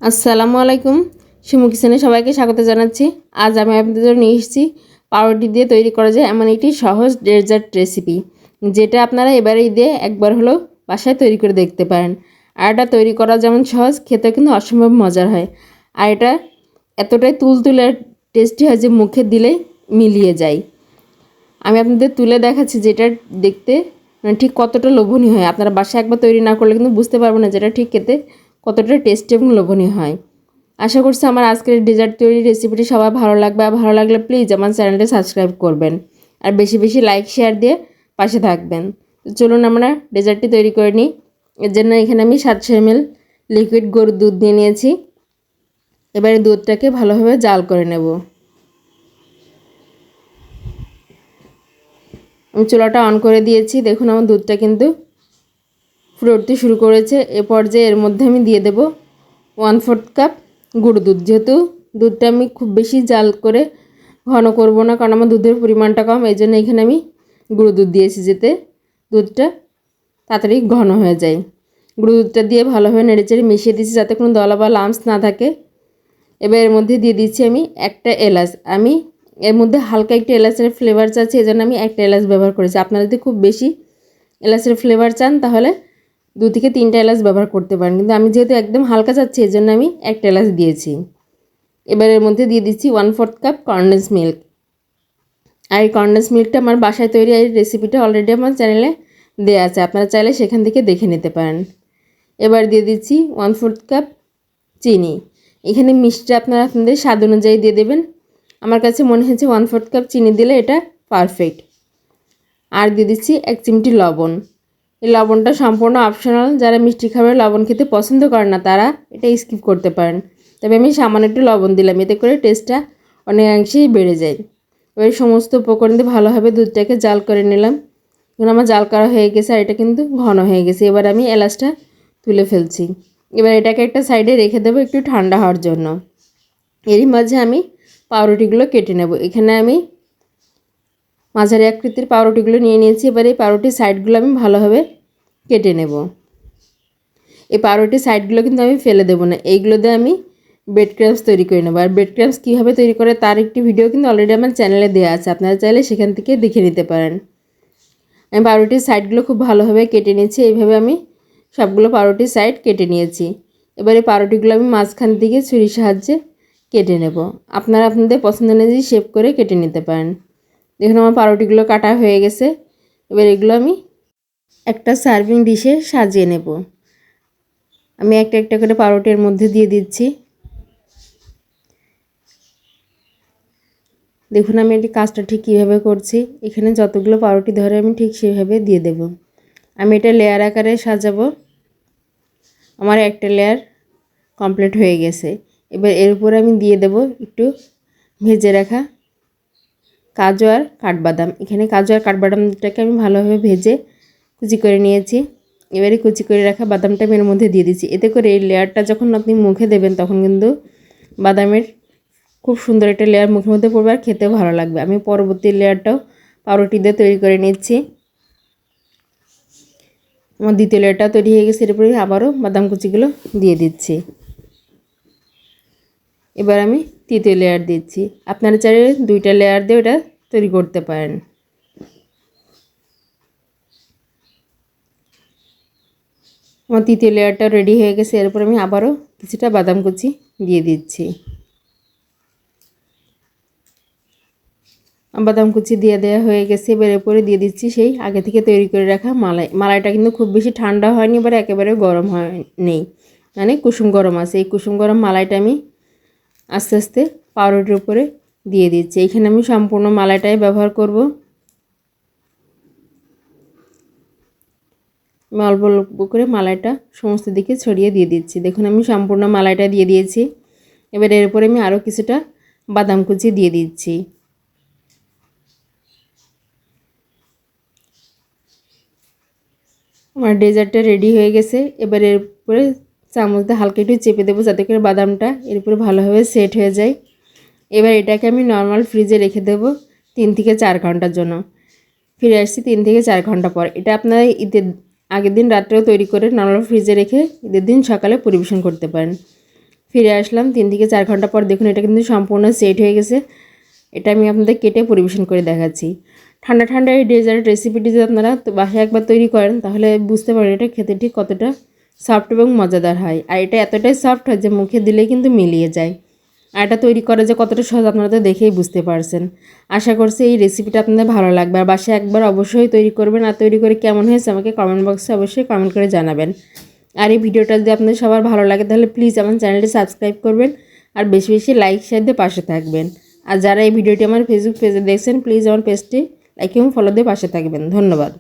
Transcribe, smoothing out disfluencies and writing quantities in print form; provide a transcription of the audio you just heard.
আসসালামু আলাইকুম। শিমু কিচেনে সবাইকে স্বাগত জানাচ্ছি। আজ আমি আপনাদের জন্য নিয়ে এসেছি পাউরুটি দিয়ে তৈরি করা যায় এমন একটি সহজ ডেজার্ট রেসিপি, যেটা আপনারা এবারে ঈদে একবার হলেও বাসায় তৈরি করে দেখতে পারেন। আর এটা তৈরি করা যেমন সহজ, খেতে কিন্তু অসম্ভব মজার হয়। আর এটা এতটাই তুলতুলে টেস্টি হয় যে মুখে দিলেই মিলিয়ে যায়। আমি আপনাদের তুলে দেখাচ্ছি যেটা দেখতে ঠিক কতটা লোভনীয় হয়। আপনারা বাসায় একবার তৈরি না করলে কিন্তু বুঝতে পারবেন না যেটা ঠিক খেতে কতটা টেস্টি এবং লোভনীয় হয়। আশা করছি আমার আজকের ডেজার্ট তৈরির রেসিপিটি সবার ভালো লাগবে। আর ভালো লাগলে প্লিজ আমার চ্যানেলটি সাবস্ক্রাইব করবেন আর বেশি বেশি লাইক শেয়ার দিয়ে পাশে থাকবেন। তো চলুন আমরা ডেজার্টটি তৈরি করে নিই। এর জন্য এখানে আমি 700 ml লিকুইড গরুর দুধ নিয়ে নিয়েছি। এবারে দুধটাকে ভালোভাবে জাল করে নেব। আমি চুলাটা অন করে দিয়েছি। দেখুন আমার দুধটা কিন্তু ফুটতে শুরু করেছে। এ পর্যায়ে এর মধ্যে আমি দিয়ে দেব 1/4 কাপ গুঁড়ো দুধ। যেহেতু দুধটা আমি খুব বেশি জাল করে ঘন করব না, কারণ আমার দুধের পরিমাণটা কম, এই জন্য এখানে আমি গুঁড়ো দুধ দিয়েছি যাতে দুধটা তাড়াতাড়ি ঘন হয়ে যায়। গুঁড়ো দুধটা দিয়ে ভালোভাবে নেড়েচেড়ে মিশিয়ে দিচ্ছি যাতে কোনো দলা বা লাম্পস না থাকে। এবার এর মধ্যে দিয়ে দিচ্ছি আমি একটা এলাচ। আমি এর মধ্যে হালকা একটু এলাচের ফ্লেভার চাচ্ছি, এই জন্য আমি একটা এলাচ ব্যবহার করেছি। আপনারা যদি খুব বেশি এলাচের ফ্লেভার চান তাহলে 2 থেকে 3টা এলাচ ব্যবহার করতে পারেন, কিন্তু আমি যেহেতু একদম হালকা চাচ্ছি এই জন্য আমি একটা এলাচ দিয়েছি। এবার এর মধ্যে দিয়ে দিচ্ছি 1/4 কাপ কনডেন্স মিল্ক। আর এই কনডেন্স মিল্কটা আমার বাসায় তৈরি, এই রেসিপিটা অলরেডি আমার চ্যানেলে দেওয়া আছে, আপনারা চাইলে সেখান থেকে দেখে নিতে পারেন। এবার দিয়ে দিচ্ছি 1/4 কাপ চিনি। এখানে মিষ্টি আপনারা আপনাদের স্বাদ অনুযায়ী দিয়ে দেবেন। আমার কাছে মনে হয়েছে 1/4 কাপ চিনি দিলে এটা পারফেক্ট। আর দিয়ে দিচ্ছি 1 চিমটি লবণ। এই লবণটা সম্পূর্ণ অপশনাল, যারা মিষ্টি খাবার লবণ খেতে পছন্দ করেন না তারা এটা স্কিপ করতে পারেন, তবে আমি সামান্য একটু লবণ দিলাম, এতে করে টেস্টটা অনেকাংশেই বেড়ে যায়। এবার সমস্ত উপকরণ দিয়ে ভালোভাবে দুধটাকে জাল করে নিলাম। এখন আমার জাল করা হয়ে গেছে আর এটা কিন্তু ঘন হয়ে গেছে। এবার আমি এলাচটা তুলে ফেলছি। এবার এটাকে একটা সাইডে রেখে দেবো একটু ঠান্ডা হওয়ার জন্য। এরই মাঝে আমি পাউরুটিগুলো কেটে নেব। এখানে আমি মাঝারি আকৃতির পাউরুটিগুলো নিয়ে নিয়েছি। এবার এই পাউরুটির সাইডগুলো আমি ভালোভাবে কেটে নেব। এই পাউরুটির সাইডগুলো কিন্তু আমি ফেলে দেবো না, এইগুলো দিয়ে আমি ব্রেড ক্রাম্পস তৈরি করে নেবো। আর ব্রেড ক্রাম্পস কীভাবে তৈরি করে তার একটি ভিডিও কিন্তু অলরেডি আমার চ্যানেলে দেওয়া আছে, আপনারা চাইলে সেখান থেকে দেখে নিতে পারেন। আমি পাউরুটির সাইডগুলো খুব ভালোভাবে কেটে নিয়েছি। এইভাবে আমি সবগুলো পাউরুটির সাইড কেটে নিয়েছি। এবারে পাউরুটিগুলো আমি মাঝখান থেকে ছুরির সাহায্যে কেটে নেব। আপনারা আপনাদের পছন্দ অনুযায়ী শেপ করে কেটে নিতে পারেন। দেখুন আমার পাউরুটিগুলো কাটা হয়ে গেছে। এবার এগুলো আমি একটা সার্ভিং ডিশে সাজিয়ে নেব। আমি একটা একটা করে পাউরুটির মধ্যে দিয়ে দিচ্ছি। দেখুন আমি এই কাজটা ঠিক কীভাবে করছি। এখানে যতগুলো পাউরুটি ধরে আমি ঠিক সেভাবে দিয়ে দেব। আমি এটা লেয়ার আকারে সাজাবো। আমার একটা লেয়ার কমপ্লিট হয়ে গেছে। এবার এর উপরে আমি দিয়ে দেব একটু ভেজে রাখা কাজু আর কাঠবাদাম। এখানে কাজু আর কাঠবাদামটাকে আমি ভালোভাবে ভেজে কুচি করে নিয়েছি। এবারে কুচি করে রাখা বাদামটা আমি এর মধ্যে দিয়ে দিচ্ছি। এতে করে এই লেয়ারটা যখন আপনি মুখে দেবেন তখন কিন্তু বাদামের খুব সুন্দর একটা লেয়ার মুখের মধ্যে পড়বে আর খেতেও ভালো লাগবে। আমি পরবর্তী লেয়ারটাও পাউরুটি দিয়ে তৈরি করে নিচ্ছি। আমার দ্বিতীয় লেয়ারটাও তৈরি হয়ে গেছে। এরপরে আবারও বাদাম কুচিগুলো দিয়ে দিচ্ছি। এবার আমি তৃতীয় লেয়ার দিচ্ছি। আপনারা চাইলে 2টা লেয়ার দিয়ে ওটা তৈরি করতে পারেন। আমার তৃতীয় লেয়ারটা রেডি হয়ে গেছে। এরপর আমি আবারও কিছুটা বাদাম কুচি দিয়ে দিচ্ছি। বাদাম কুচি দিয়ে দেওয়া হয়ে গেছে। এবার এরপরে দিয়ে দিচ্ছি সেই আগে থেকে তৈরি করে রাখা মালাই। মালাইটা কিন্তু খুব বেশি ঠান্ডা হয়নি, এবার একেবারে গরম হয় নেই, মানে কুসুম গরম আছে। এই কুসুম গরম মালাইটা আমি আস্তে আস্তে পাউরুটির উপরে দিয়ে দিচ্ছি। এখানে আমি সম্পূর্ণ মালাইটাই ব্যবহার করব। আমি অল্প অল্প করে মালাইটা সমস্ত দিকে ছড়িয়ে দিয়ে দিচ্ছি। দেখুন আমি সম্পূর্ণ মালাইটা দিয়ে দিয়েছি। এবার এর উপরে আমি আরও কিছুটা বাদাম কুচি দিয়ে দিচ্ছি। আমার ডেজার্টটা রেডি হয়ে গেছে। এবার এর উপরে চামচ দিয়ে হালকা একটু চেপে দেবো যাতে করে বাদামটা এর উপরে ভালোভাবে সেট হয়ে যায়। এবার এটাকে আমি নর্মাল ফ্রিজে রেখে দেবো 3 থেকে 4 ঘন্টার জন্য। ফিরে আসছি 3 থেকে 4 ঘন্টা পর। এটা আপনারা ঈদের আগের দিন রাত্রেও তৈরি করে নর্মাল ফ্রিজে রেখে ঈদের দিন সকালে পরিবেশন করতে পারেন। ফিরে আসলাম 3 থেকে 4 ঘন্টা পর। দেখুন এটা কিন্তু সম্পূর্ণ সেট হয়ে গেছে। এটা আমি আপনাদের কেটে পরিবেশন করে দেখাচ্ছি। ঠান্ডা ঠান্ডা এই ডেজার্ট রেসিপিটি যদি আপনারা বাসায় একবার তৈরি করেন তাহলে বুঝতে পারেন এটা খেতে ঠিক কতটা সফট এবং মজাদার হয়। আর এটা এতটাই সফট হয় যে মুখে দিলেই কিন্তু মিলিয়ে যায়। আর এটা তৈরি করা যে কতটা সহজ আপনারা তো দেখেই বুঝতে পারছেন। আশা করছি এই রেসিপিটা আপনাদের ভালো লাগবে। আর বাসায় একবার অবশ্যই তৈরি করবেন। আর তৈরি করে কেমন হয়েছে আমাকে কমেন্ট বক্সে অবশ্যই কমেন্ট করে জানাবেন। আর এই ভিডিওটা যদি আপনাদের সবার ভালো লাগে তাহলে প্লিজ আমার চ্যানেলটি সাবস্ক্রাইব করবেন আর বেশি বেশি লাইক শেয়ার দিয়ে পাশে থাকবেন। আর যারা এই ভিডিওটি আমার ফেসবুক পেজে দেখছেন প্লিজ আমার পেজটি লাইক এবং ফলো দিয়ে পাশে থাকবেন। ধন্যবাদ।